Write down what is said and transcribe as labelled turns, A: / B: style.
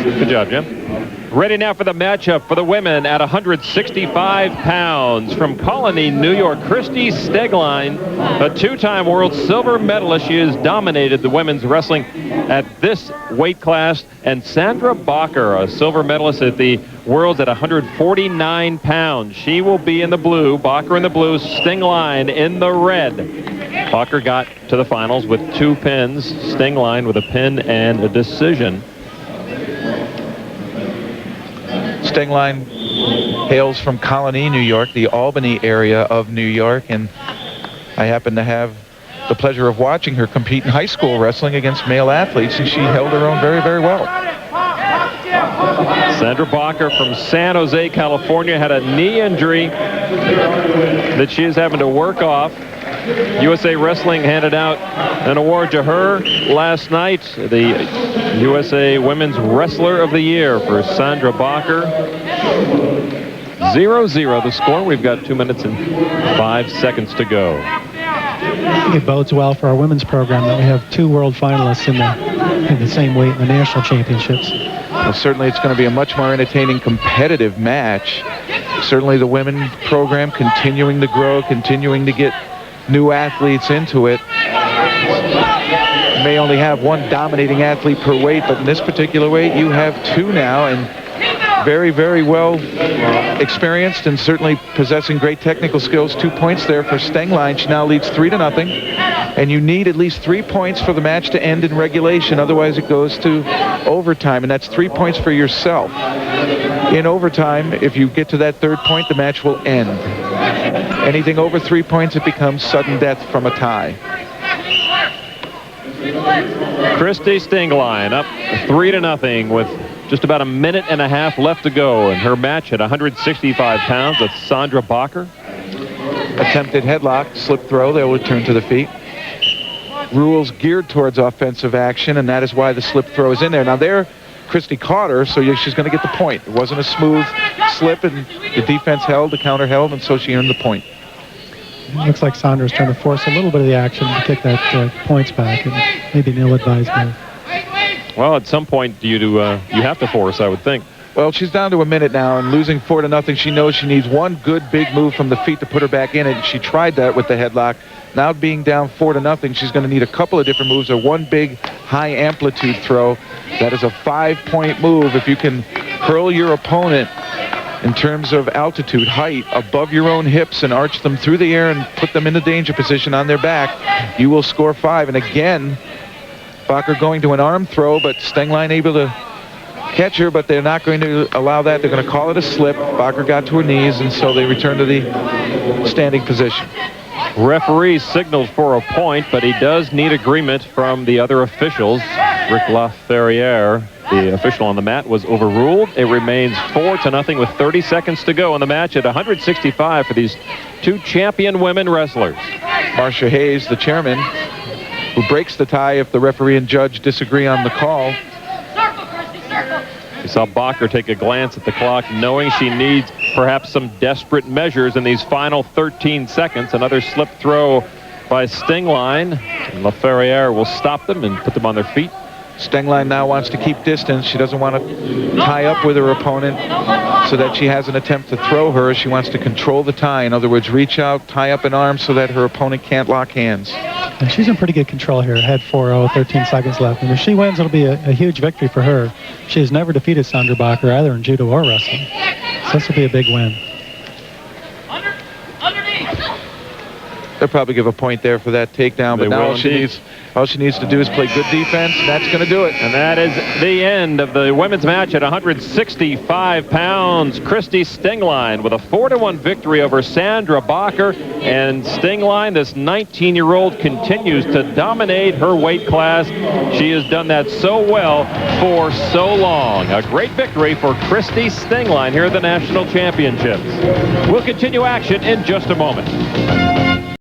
A: Good job, Jim. Ready now for the matchup for the women at 165 pounds. From Colony, New York, Kristie Stenglein, a two-time world silver medalist. She has dominated the women's wrestling at this weight class. And Sandra Bacher, a silver medalist at the Worlds at 149 pounds. She will be in the blue. Bacher in the blue, Stenglein in the red. Bacher got to the finals with 2 pins. Stenglein with a pin and a decision.
B: Stenglein hails from Colony, New York, the Albany area of New York, and I happen to have the pleasure of watching her compete in high school wrestling against male athletes, and she held her own very, very well.
A: Sandra Bacher from San Jose, California, had a knee injury that she is having to work off. USA Wrestling handed out an award to her last night, the USA Women's Wrestler of the Year for Sandra Bacher. 0-0 the score. We've got 2 minutes and 5 seconds to go.
C: I think it bodes well for our women's program that we have 2 world finalists in the same weight in the national championships.
B: Well, certainly it's going to be a much more entertaining, competitive match. Certainly the women's program continuing to grow, continuing to get new athletes into it. You may only have 1 dominating athlete per weight, but in this particular weight, you have 2 now, and very, very well experienced and certainly possessing great technical skills. 2 points there for Stenglein. She now leads 3-0, and you need at least 3 points for the match to end in regulation. Otherwise, it goes to overtime, and that's 3 points for yourself. In overtime, if you get to that 3rd point, the match will end. Anything over 3 points, it becomes sudden death from a tie.
A: Kristie Stenglein up 3-0 with just about a minute and a half left to go in her match at 165 pounds with Sandra Bacher.
B: Attempted headlock, slip throw, they'll return to the feet. Rules geared towards offensive action, and that is why the slip throw is in there. Now there, Kristie caught her, so she's going to get the point. It wasn't a smooth slip, and the defense held, the counter held, and so she earned the point.
C: It looks like Sandra's trying to force a little bit of the action to kick that points back, and maybe an ill-advised move.
A: Well, at some point, you have to force, I would think.
B: Well, she's down to a minute now, and losing 4-0, she knows she needs 1 good big move from the feet to put her back in it, and she tried that with the headlock. Now being down 4-0, she's going to need a couple of different moves, or 1 big high amplitude throw. That is a 5-point move. If you can hurl your opponent in terms of altitude, height, above your own hips and arch them through the air and put them in the danger position on their back, you will score 5. And again, Bacher going to an arm throw, but Stenglein able to catch her, but they're not going to allow that. They're going to call it a slip. Bacher got to her knees, and so they return to the standing position.
A: Referee signals for a point, but he does need agreement from the other officials. Rick LaFerriere, the official on the mat, was overruled. It remains 4-0 with 30 seconds to go in the match at 165 for these 2 champion women wrestlers.
B: Marcia Hayes, the chairman, who breaks the tie if the referee and judge disagree on the call.
A: We saw Bacher take a glance at the clock, knowing she needs perhaps some desperate measures in these final 13 seconds. Another slip throw by Stenglein. LaFerriere will stop them and put them on their feet.
B: Stenglein now wants to keep distance. She doesn't want to tie up with her opponent so that she has an attempt to throw her. She wants to control the tie. In other words, reach out, tie up an arm so that her opponent can't lock hands.
C: And she's in pretty good control here. Head 4-0, 13 seconds left. And if she wins, it'll be a huge victory for her. She has never defeated Sandra Bacher either in judo or wrestling. So this will be a big win.
B: They'll probably give a point there for that takedown, but now all she needs to do is play good defense, and that's going to do it.
A: And that is the end of the women's match at 165 pounds. Kristie Stenglein with a 4-1 victory over Sandra Bacher. And Stenglein, this 19-year-old, continues to dominate her weight class. She has done that so well for so long. A great victory for Kristie Stenglein here at the National Championships. We'll continue action in just a moment.